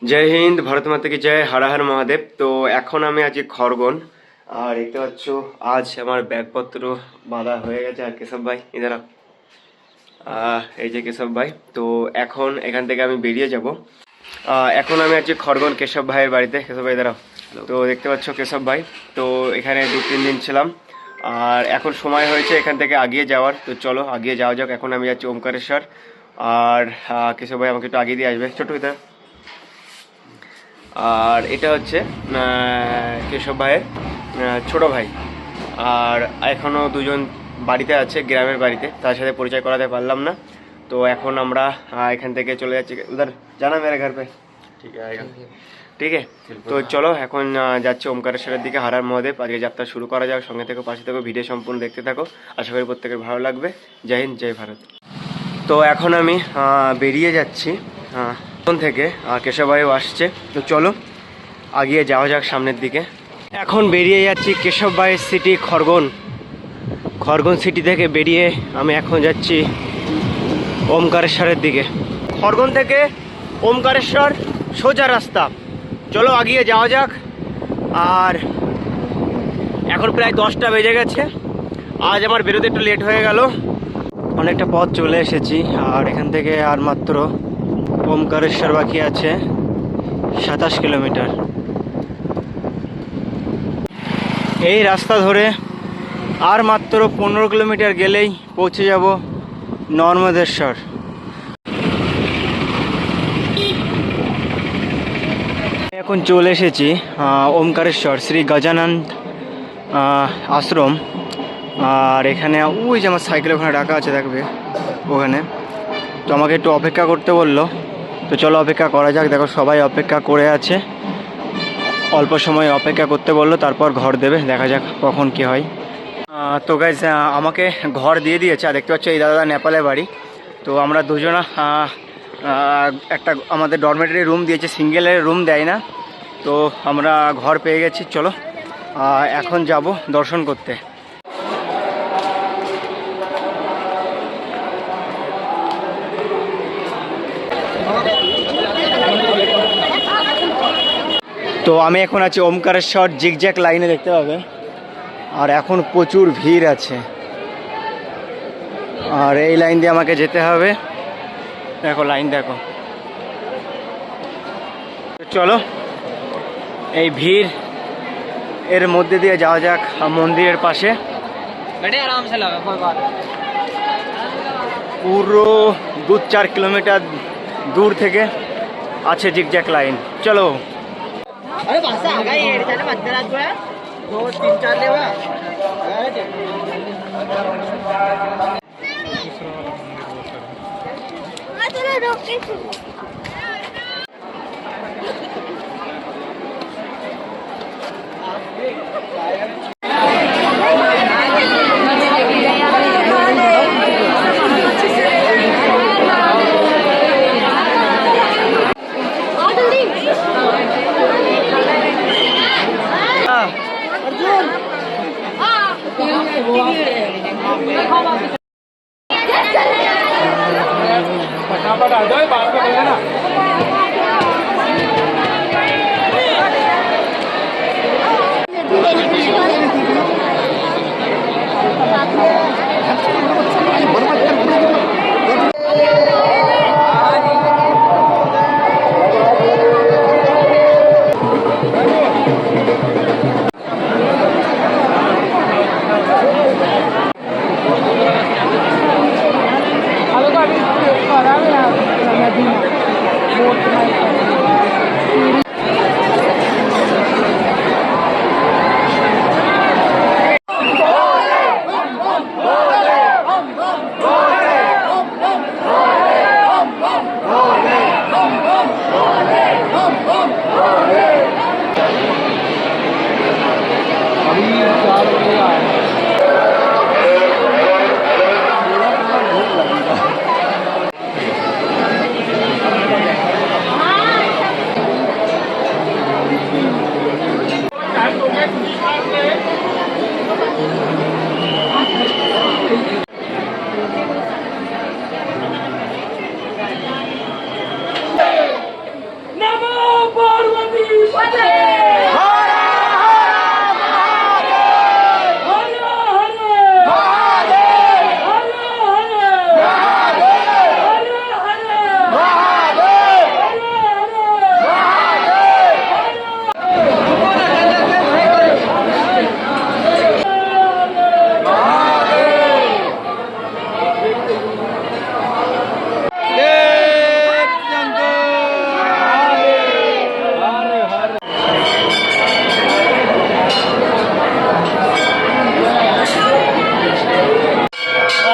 জয় হিন্দ, ভারত মাতা কি জয়, হর হর মহাদেব। তো এখন আমি আছি খরগোন। আর দেখতে পাচ্ছ আজ আমার ব্যাগপত্র বাঁধা হয়ে গেছে। আর কেশব ভাই এদারা, এই যে কেশব ভাই। তো এখন এখান থেকে আমি বেরিয়ে যাব। এখন আমি আছি খরগোন কেশব ভাইয়ের বাড়িতে। কেশব ভাই দাঁড়াও। তো দেখতে পাচ্ছ কেশব ভাই, তো এখানে 2-3 দিন ছিলাম। আর এখন সময় হয়েছে এখান থেকে আগিয়ে যাওয়ার। তো চলো আগিয়ে যাওয়া যাক। এখন আমি যাচ্ছি ওমকারেশ্বর। আর কেশব ভাই আমাকে একটু আগিয়ে দিয়ে আসবে, ছোট ভিতরে। আর এটা হচ্ছে কেশব ভাইয়ের ছোটো ভাই। আর এখনও দুজন বাড়িতে আছে, গ্রামের বাড়িতে, তার সাথে পরিচয় করাতে পারলাম না। তো এখন আমরা এখান থেকে চলে যাচ্ছি উধার, জানা মেরে ঘর পে। ঠিক আছে, ঠিক আছে। তো চলো এখন যাচ্ছি ওমকারেশ্বরের দিকে। হর হর মহাদেব। আজকে যাত্রা শুরু করা যাক। সঙ্গে থেকে পাশে থাকো, ভিডিও সম্পূর্ণ দেখতে থাকো। আশা করি প্রত্যেকের ভালো লাগবে। জয় হিন্দ, জয় ভারত। তো এখন আমি বেরিয়ে যাচ্ছি এখন থেকে। কেশব ভাইও আসছে। তো চলো আগিয়ে যাওয়া যাক সামনের দিকে। এখন বেরিয়ে যাচ্ছি কেশব ভাইয়ের সিটি খরগোন। খরগোন সিটি থেকে বেরিয়ে আমি এখন যাচ্ছি ওমকারেশ্বরের দিকে। খরগোন থেকে ওমকারেশ্বর সোজা রাস্তা। চলো আগিয়ে যাওয়া যাক। আর এখন প্রায় 10টা বেজে গেছে। আজ আমার বেরোতে একটু লেট হয়ে গেল। অনেকটা পথ চলে এসেছি। আর এখান থেকে আর মাত্র ওমকারেশ্বর বাকি আছে 27 কিলোমিটার। এই রাস্তা ধরে আর মাত্র 15 কিলোমিটার গেলেই পৌঁছে যাব নর্মদেশ্বর। এখন চলে এসেছি ওমকারেশ্বর শ্রী গজানন আশ্রম। আর এখানে ওই যে আমার সাইকেল ওখানে রাখা আছে, দেখবে ওখানে। তো আমাকে একটু অপেক্ষা করতে বললো। তো চলো অপেক্ষা করা যাক। দেখো সবাই অপেক্ষা করে আছে। অল্প সময় অপেক্ষা করতে বললো, তারপর ঘর দেবে। দেখা যাক কখন কি হয়। তো গাইজ আমাকে ঘর দিয়ে দিয়েছে। আর দেখতে পাচ্ছ এই দাদা নেপালের বাড়ি। তো আমরা দুজনা একটা আমাদের ডরমেটারি রুম দিয়েছে, সিঙ্গেলের রুম দেয় না। তো আমরা ঘর পেয়ে গেছি। চলো এখন যাব দর্শন করতে। তো আমি এখন আছি ওমকারেশ্বর জিগজ্যাগ লাইনে, দেখতে পাবে। আর এখন প্রচুর ভিড় আছে। আর এই লাইন দিয়ে আমাকে যেতে হবে। দেখো লাইন, দেখো। চলো এই ভিড় এর মধ্যে দিয়ে যাওয়া যাক মন্দিরের পাশে। পুরো 2-4 কিলোমিটার দূর থেকে আছে জিগজ্যাগ লাইন। চলো। अरे बस आ गई ये चले मध्यरात को है 2-3-4 लेवा चलो रोके फटाफट आ जाओ, बाद में ना।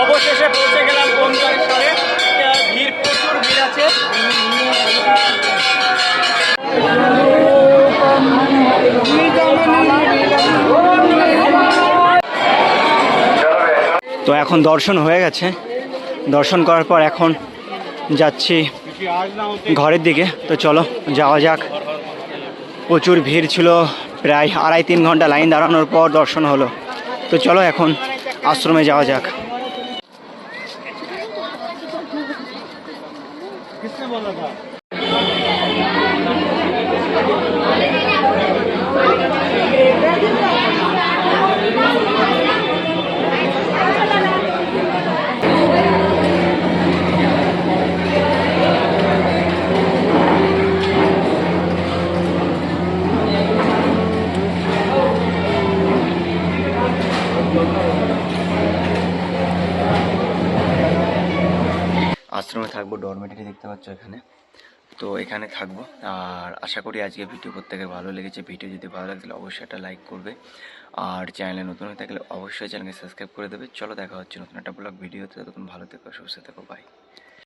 অবশেষে পৌঁছে গেলাম ওমকারেশ্বরে। ভিড়, প্রচুর ভিড় আছে। তো এখন দর্শন হয়ে গেছে। দর্শন করার পর এখন যাচ্ছি ঘরের দিকে। তো চলো যাওয়া যাক। প্রচুর ভিড় ছিল, প্রায় 2.5-3 ঘন্টা লাইন দাঁড়ানোর পর দর্শন হলো। তো চলো এখন আশ্রমে যাওয়া যাক। আশ্রমে থাকবো, ডরমেটারি দেখতে পাচ্ছ এখানে। তো এখানে থাকবো। আর আশা করি আজকে ভিডিও প্রত্যেকের ভালো লেগেছে। ভিডিও যদি ভালো লাগে তাহলে অবশ্যই একটা লাইক করবে, আর চ্যানেলে নতুন হয়ে থাকলে অবশ্যই চ্যানেলকে সাবস্ক্রাইব করে দেবে। চলো দেখা হচ্ছে নতুন একটা ব্লগ ভিডিওতে। ততক্ষণ ভালো থেকো, সুস্থ থেকো, বাই।